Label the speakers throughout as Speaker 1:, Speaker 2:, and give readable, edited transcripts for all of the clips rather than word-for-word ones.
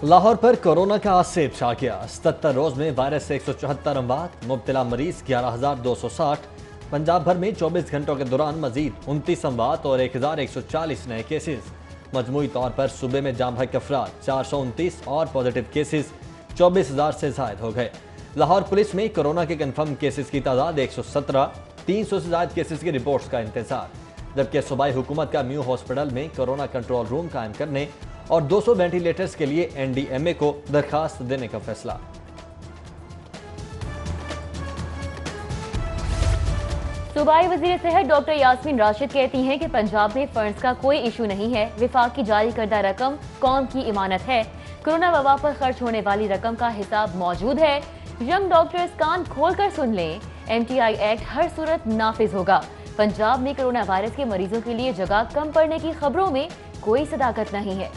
Speaker 1: لاہور پر corona کا آسیب چھا گیا۔ 77 روز میں وائرس سے 174 اموات، مبتلا مریض 11,260۔ پنجاب بھر میں 24 گھنٹوں کے دوران مزید 29 اموات اور 1,140 نئے کیسز۔ مجموعی طور پر صوبے میں جاں بحق افراد 429 اور پازیٹیو کیسز 24,000 سے زائد ہو گئے۔ لاہور پولیس میں کورونا کے کنفرم کیسز کی تعداد 117، 300 سے زائد کیسز کی رپورٹس کا انتظار، جبکہ صوبائی حکومت کا میو ہاسپٹل میں کورونا کنٹرول روم قائم کرنے اور 200 وینٹیلیٹرز کے لیے NDMA کو درخواست دینے کا فیصلہ۔
Speaker 2: صوبائی وزیر صحت ڈاکٹر یاسمین راشد کہتی ہیں کہ پنجاب میں فنڈز کا کوئی ایشو نہیں ہے، وفاق کی جاری کردہ رقم قوم کی امانت ہے، کورونا وبا پر خرچ ہونے والی رقم کا حساب موجود ہے۔ ینگ ڈاکٹرز کان کھول کر سن لیں، MTI ایکٹ ہر صورت نافذ ہوگا۔ پنجاب میں کورونا وائرس کے مریضوں کے لیے جگہ کم پڑنے کی خبروں میں کوئی صداقت نہیں ہے۔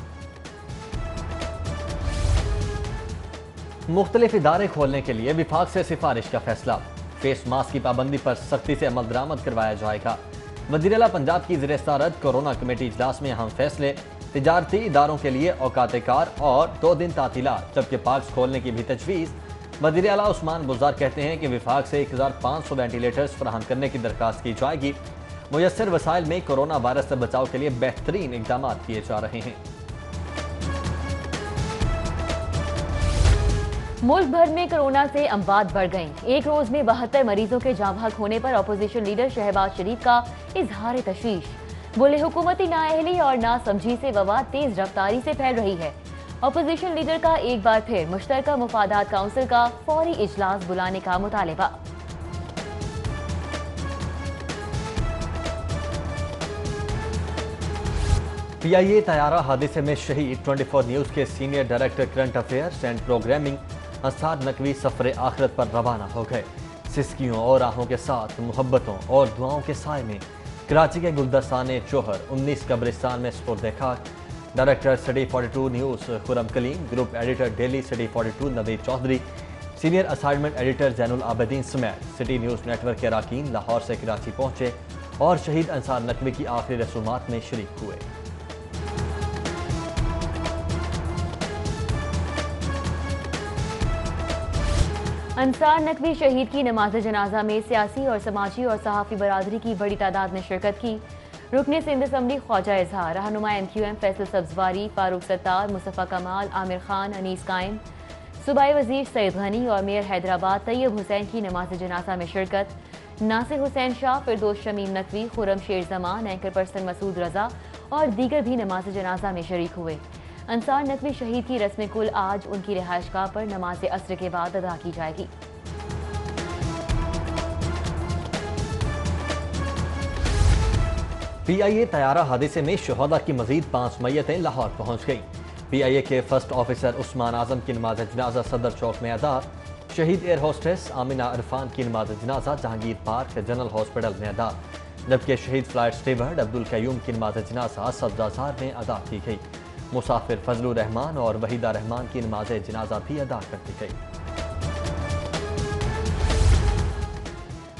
Speaker 1: مختلف ادارے کھولنے کے لیے وفاق سے سفارش کا فیصلہ، فیس ماسک کی پابندی پر سختی سے عمل درآمد کروایا جائے گا۔ وزیر اعلیٰ پنجاب کی زیر صدارت کورونا کمیٹی اجلاس میں اہم فیصلے، تجارتی اداروں کے لیے اوقات کار اور 2 دن تعطیلات، جبکہ پارکس کھولنے کی بھی تجویز۔ وزیر اعلیٰ عثمان بزدار کہتے ہیں کہ وفاق سے 1,500 وینٹیلیٹرز فراہم کرنے کی درخواست کی جائے گی۔ میسر وسائل میں کورونا وائرس سے بچاؤ کے لیے بہترین اقدامات کیے جا رہے ہیں۔
Speaker 2: ملک بھر میں کورونا سے اموات بڑھ گئیں۔ ایک روز میں 72 مریضوں کے جاں بحق ہونے پر اپوزیشن لیڈر شہباز شریف کا اظہار تشویش۔ بولے حکومتی نااہلی اور ناسمجھی سے وبا تیز رفتاری سے پھیل رہی ہے۔ اپوزیشن لیڈر کا ایک بار پھر مشترکہ مفادات کونسل کا فوری اجلاس بلانے کا مطالبہ۔
Speaker 1: PIA طیارہ حادثے میں شہید 24 نیوز کے senior director current affairs and programming انصار نقوی سفر آخرت پر روانہ ہو گئے۔ سسکیوں اور آہوں کے ساتھ محبتوں اور دعاؤں کے سائے میں کراچی کے گلدستان جوہر 19 قبرستان میں سپرد خاک۔ ڈائریکٹر سٹی 42 نیوز خرم کلیم، گروپ ایڈیٹر ڈیلی سٹی 42 نوید چودھری، سینئر اسائنمنٹ ایڈیٹر زین العابدین سمیت سٹی نیوز نیٹ ورک کے اراکین لاہور سے کراچی پہنچے اور شہید انصار نقوی کی آخری رسومات میں شریک ہوئے۔
Speaker 2: انصار نقوی شہید کی نماز جنازہ میں سیاسی اور سماجی اور صحافی برادری کی بڑی تعداد نے شرکت کی۔ رکن سندھ اسمبلی خواجہ اظہار، رہنما MQM فیصل سبزواری، فاروق ستار، مصطفیٰ کمال، عامر خان، انیس قائم، صوبائی وزیر سعید غنی اور میئر حیدرآباد طیب حسین کی نماز جنازہ میں شرکت۔ ناصر حسین شاہ، فردوس شمیم نقوی، خرم شیر زمان، اینکر پرسن مسعود رضا اور دیگر بھی نماز جنازہ میں شریک ہوئے۔ انصار نقوی شہید کی رسم کل آج ان کی رہائش گاہ پر نماز عصر کے بعد ادا کی جائے گی۔
Speaker 1: PIA طیارہ حادثے میں شہداء کی مزید 5 میتیں لاہور پہنچ گئیں۔ PIA کے فرسٹ آفیسر عثمان اعظم کی نماز جنازہ صدر چوک میں ادا۔ شہید ایئر ہوسٹس آمینہ عرفان کی نماز جنازہ جہانگیر پارک جنرل ہاسپٹل میں ادا، جبکہ شہید فلائٹ اسٹیورڈ عبدالقیوم کی نماز جنازہ سبزازار میں ادا کی گئی۔ مسافر فضل الرحمان اور وحیدہ رحمان کی نماز جنازہ بھی ادا کر دی گئی۔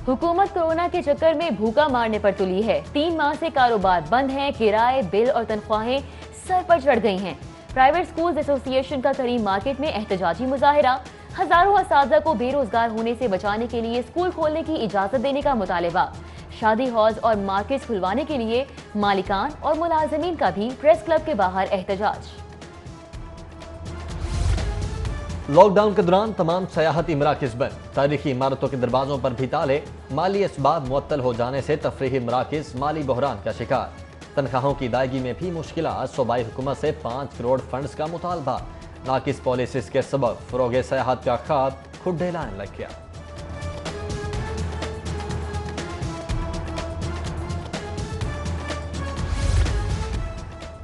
Speaker 2: حکومت کورونا کے چکر میں بھوکا مارنے پر تلی ہے۔ 3 ماہ سے کاروبار بند ہیں، کرائے، بل اور تنخواہیں سر پر چڑھ گئی ہیں۔ پرائیویٹ سکولز ایسوسی ایشن کا کریم مارکیٹ میں احتجاجی مظاہرہ، ہزاروں اساتذہ کو بے روزگار ہونے سے بچانے کے لیے اسکول کھولنے کی اجازت دینے کا مطالبہ۔ شادی ہالز اور مارکیٹس کھلوانے کے لیے مالکان اور ملازمین کا بھی پریس کلب کے باہر احتجاج۔
Speaker 1: لاک ڈاؤن کے دوران تمام سیاحتی مراکز بند، تاریخی عمارتوں کے دروازوں پر بھی تالے، مالی اسباب معطل ہو جانے سے تفریحی مراکز مالی بحران کا شکار۔ تنخواہوں کی ادائیگی میں بھی مشکلات، صوبائی حکومت سے 5 کروڑ فنڈز کا مطالبہ، ناقص پالیسیز کے سبب فروغ سیاحت کا خواب کھڈے لانے لگ گیا۔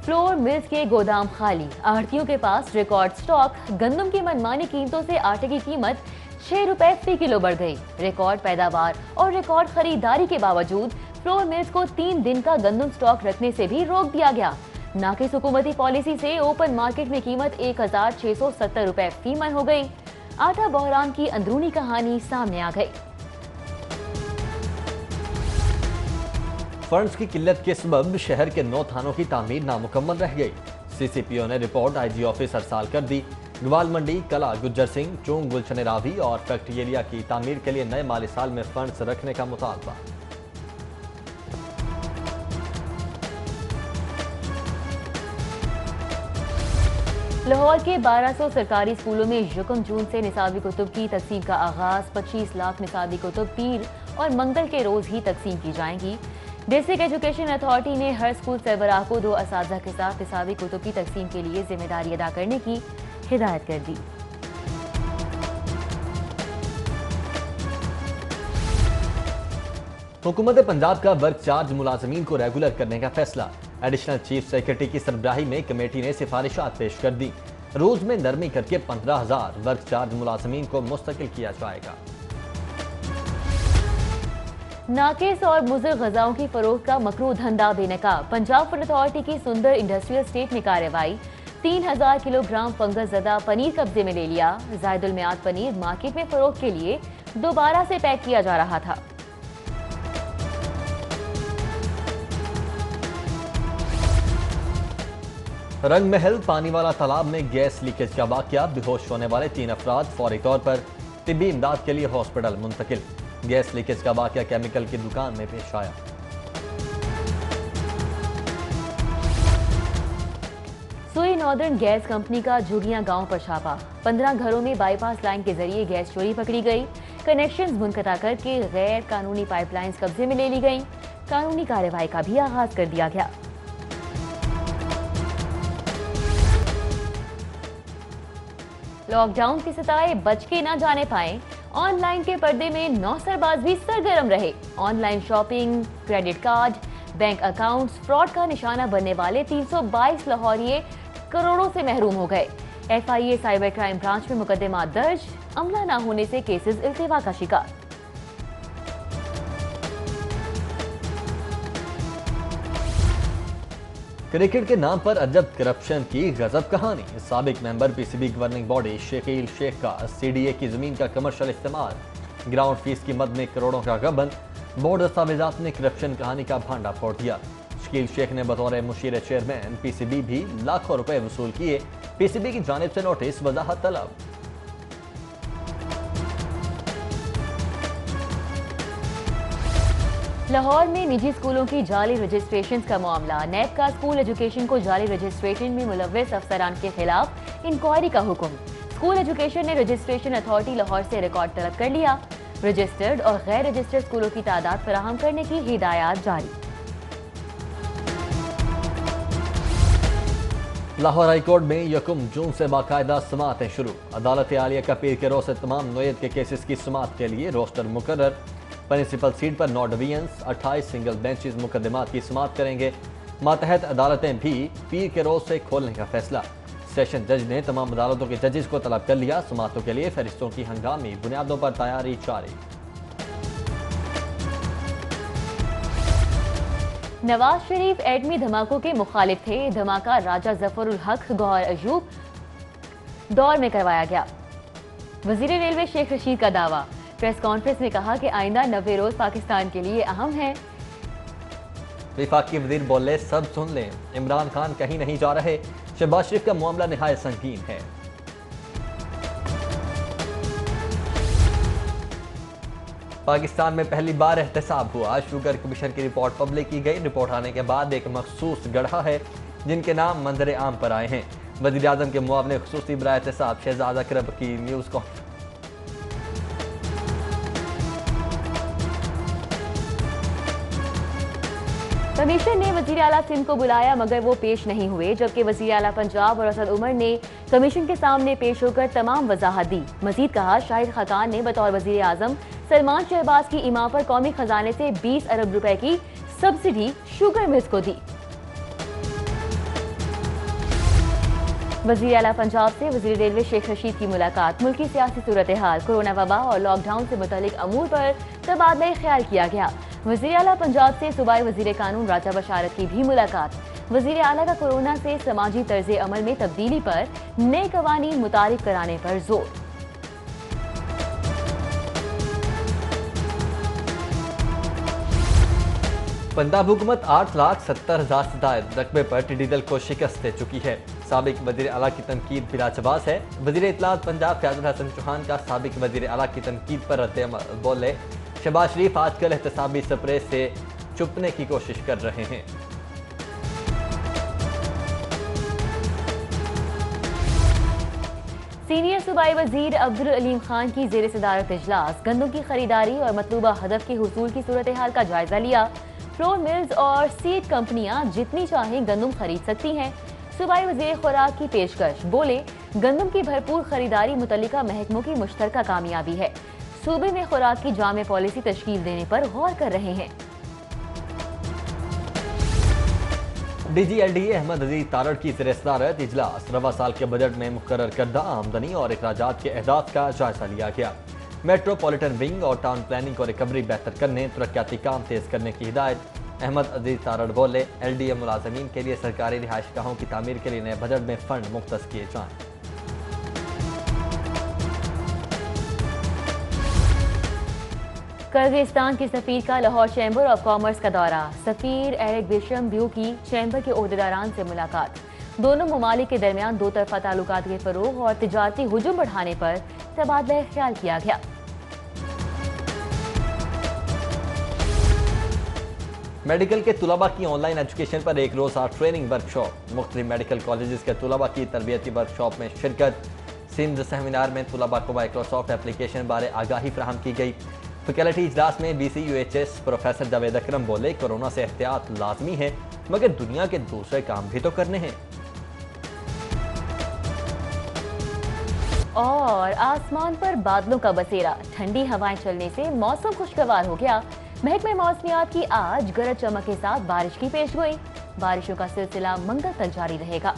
Speaker 2: فلور ملز کے گودام خالی، آڑھتیوں کے پاس ریکارڈ سٹاک، گندم کی منمانی قیمتوں سے آٹے کی قیمت 6 روپے فی کلو بڑھ گئی۔ ریکارڈ پیداوار اور ریکارڈ خریداری کے باوجود فلور ملز کو 3 دن کا گندم سٹاک رکھنے سے بھی روک دیا گیا۔ ناقص حکومتی پالیسی سے اوپن مارکیٹ میں قیمت 1,670 روپے فی من ہو گئی۔ آٹا بحران کی اندرونی کہانی سامنے آ گئی۔
Speaker 1: فنڈز کی قلت کے سبب شہر کے 9 تھانوں کی تعمیر نامکمل رہ گئی۔ CCPO ने रिपोर्ट IG ऑफिस अरसाल कर दी। ग्वाल मंडी, कला, गुज्जर सिंह, चोंग, गुलशन रावी और फैक्ट्री एरिया की तामीर के लिए नए माली साल में फंड्स रखने का मुतालबा।
Speaker 2: लाहौर के 1200 सरकारी स्कूलों में यकम जून से निसाबी कुतुब की तकसीम का आगाज। 25 लाख निसाबी कुतुब पीर और मंगल के रोज ही तकसीम की जाएंगी। बेसिक एजुकेशन अथॉरिटी ने हर स्कूल सरबराह को 2 असातिज़ा के साथ निसाबी कुतुब की तकसीम के लिए जिम्मेदारी अदा करने की हिदायत कर दी।
Speaker 1: हुकूमत पंजाब का वर्क चार्ज मुलाजमीन को रेगुलर करने का फैसला। एडिशनल चीफ सेक्रेटरी की सरबराही में कमेटी ने सिफारिशात पेश कर दी। रोज में नरमी करके 15,000 वर्क चार्ज मुलाजमीन को मुस्तकिल किया जाएगा।
Speaker 2: नाकिस और मुज़र गजाओं की फरोख्त का मकरू धंधा बेनकाब। पंजाब फूड अथॉरिटी की सुंदर इंडस्ट्रियल स्टेट में कार्रवाई। 3000 किलोग्राम फंगस ज़दा पनीर कब्जे में ले लिया। जायदुल मियाद पनीर मार्केट में फरोख्त के लिए दोबारा से पैक किया जा रहा था।
Speaker 1: रंग महल पानी वाला तालाब में गैस लीकेज का वाकया। बेहोश होने वाले 3 अफराद फौरी तौर पर तिब्बी इमदाद के लिए हॉस्पिटल मुंतकिल। गैस लीकेज का वाकया केमिकल की दुकान में पेश आया।
Speaker 2: सुई नॉर्दर्न गैस कंपनी का जुगियां गांव पर छापा। 15 घरों में बाईपास लाइन के जरिए गैस चोरी पकड़ी गई। कनेक्शंस मुनक़ता करके गैर कानूनी पाइपलाइंस कब्जे में ले ली गई। कानूनी कार्रवाई का भी आगाज कर दिया गया। लॉकडाउन की सताए बच के ना जाने पाए। ऑनलाइन के पर्दे में नौसरबाज भी सरगर्म रहे। Online shopping, credit card, bank accounts fraud का निशाना बनने वाले 322 लाहौरिये करोड़ों से महरूम हो गए। FIA साइबर क्राइम ब्रांच में मुकदमा दर्ज। अमला ना होने से केसेस इल्तिवा का शिकार।
Speaker 1: क्रिकेट के नाम पर अजब करप्शन की गजब कहानी। साबिक member PCB governing body Shakeel Sheikh का CDA की जमीन का कमर्शियल इस्तेमाल। ग्राउंड फीस की मद में करोड़ों का गबन। बोर्ड दस्तावेजात ने करप्शन कहानी का भांडा फोड़ दिया। शकील शेख ने बतौर मुशीर चेयरमैन PCB भी लाखों रुपए वसूल किए। PCB की जानिब से नोटिस वजाहत तलब।
Speaker 2: लाहौर में निजी स्कूलों की जाली रजिस्ट्रेशन का मामला। नैब का स्कूल एजुकेशन को जाली रजिस्ट्रेशन में मुलव्वस अफसरान के खिलाफ इंक्वायरी का हुक्म। स्कूल एजुकेशन ने रजिस्ट्रेशन अथॉरिटी लाहौर से रिकॉर्ड तलब कर लिया। रजिस्टर्ड और गैर रजिस्टर्ड स्कूलों की तादाद फराहम करने की हिदायत जारी।
Speaker 1: लाहौर हाई कोर्ट में यकम जून से बाकायदा समाअतें शुरू। अदालत आलिया का पीर के रोज से तमाम नोयत के केसेस की समाअत के लिए रोस्टर मुकर्रर। प्रिंसिपल सीट पर 9 डिवीजन्स 28 सिंगल बेंचेस मुकदमात की समाअत करेंगे। मातहत अदालतें भी पीर के रोज से खोलने का फैसला। सेशन जज ने तमाम अदालतों के जजेस को तलब कर लिया। समाअतों के लिए फरिश्तों की हंगामी बुनियादों पर तैयारी जारी।
Speaker 2: नवाज शरीफ एटमी धमाकों के मुखालिफ थे। धमाका राजा जफरुल हक गौहर अयूब दौर में करवाया गया। वजीर रेलवे शेख रशीद का दावा। प्रेस कॉन्फ्रेंस में कहा कि आइंदा 90 रोज पाकिस्तान के लिए अहम है।
Speaker 1: वफाकी वजीर बोले सब सुन लें, इमरान खान कहीं नहीं जा रहे। शहबाज शरीफ का मामला निहायत संगीन है। पाकिस्तान में पहली बार एहतसाब हुआ। शुगर कमीशन की रिपोर्ट पब्लिक की गई। रिपोर्ट आने के बाद एक मखसूस गढ़ा है जिनके नाम मंजर आम पर आए हैं। वज़ीर आज़म के मुआवने खुसूसी बराए एहतसाब शहजाद अकरम की न्यूज़ कॉन्फ्रेंस।
Speaker 2: कमीशन ने वजीर आला सिंध को बुलाया मगर वो पेश नहीं हुए, जबकि वजीर आला पंजाब और असद उमर ने कमीशन के सामने पेश होकर तमाम वजाहत दी। मजीद कहा, शाहिद खाकान ने बतौर वजीर आजम सलमान शहबाज की इमाम पर कौमी खजाने से 20 अरब रुपए की सब्सिडी शुगर मिल्स को दी। वजीर आला पंजाब से वजीर रेलवे शेख रशीद की मुलाकात। मुल्की सियासी सूरत हाल, कोरोना वबा और लॉकडाउन से मुतल्लिक अमूर पर तबादला ख्याल किया गया। वजीर आला पंजाब से सूबाई वजीर कानून राजा बशारत की भी मुलाकात। वजीर आला का कोरोना से समाजी तर्ज अमल में तब्दीली पर नए कवानीन मुतारिफ कराने पर जोर।
Speaker 1: पंजाब हुकूमत 8,70,000 से ज्यादा रकबे पर टिड्डी दल को शिकस्त दे चुकी है। साबिक वजीर आला की तनकीद बिलाजवाब है। वजीर इत्तलात पंजाब फैजल हसन चौहान का साबिक वजीर आला की तनकीद पर रद्द-ए-अमल बोले, शहबाज शरीफ आजकल एहतसाबी स्प्रे से चुपने की कोशिश कर रहे हैं।
Speaker 2: सीनियर सूबाई वजीर अब्दुल अलीम खान की जेर सदारत इजलास गंदम की खरीदारी और मतलूबा हदफ के हुसूल की सूरत हाल का जायजा लिया। फ्लोर मिल्स और सीड कंपनियां जितनी चाहें गंदम खरीद सकती हैं। सूबाई वजीर खुराक की पेशकश बोले, गंदम की भरपूर खरीदारी मुतल्लिका महकमों की मुश्तरका कामयाबी है। सूबे में खुराक की जामे पॉलिसी तश्कील देने पर गौर कर रहे हैं।
Speaker 1: DGLDA अहमद अजीज तारड़ की ज़ेर सदारत इजलास रवा साल के बजट में मुकर्रर करदा आमदनी और अखराजात के अहदाफ का जायजा लिया गया। मेट्रोपॉलिटन विंग और टाउन प्लानिंग और रिकवरी बेहतर करने, तरक्याती काम तेज करने की हिदायत। अहमद अजीज तारड़ बोले, LDA मुलाजमीन के लिए सरकारी रिहाइशगाहों की तामीर के लिए नए बजट में फंड मुख्तस किए जाएं।
Speaker 2: किर्गिस्तान के सफीर का लाहौर चैम्बर ऑफ कॉमर्स का दौरा। सफीर एरिक बिशम्ब्यू की चैम्बर के ओहदेदारान से मुलाकात। दोनों ममालिक के दरमियान दो तरफा ताल्लुकात के फरोग और तिजारती हुजूम बढ़ाने पर तबादला ख्याल किया गया।
Speaker 1: मेडिकल के तुलबा की ऑनलाइन एजुकेशन पर एक रोज़ा ट्रेनिंग वर्कशॉप। मुख्तलिफ मेडिकल कॉलेजेस के तुलबा की तरबियती वर्कशॉप में शिरकत। सिंध सेमिनार में तुलबा को माइक्रोसॉफ्ट एप्लीकेशन बारे आगाही फराहम की गई। फैकल्टी इजलास में BCUHS प्रोफेसर जावेद अकरम बोले, कोरोना से एहतियात लाजमी है मगर दुनिया के दूसरे काम भी तो करने हैं।
Speaker 2: और आसमान पर बादलों का बसेरा, ठंडी हवाएं चलने से मौसम खुशगवार हो गया। महकमे मौसमियात की आज गरज चमक के साथ बारिश की पेशगोई। बारिशों का सिलसिला मंगल तक जारी रहेगा।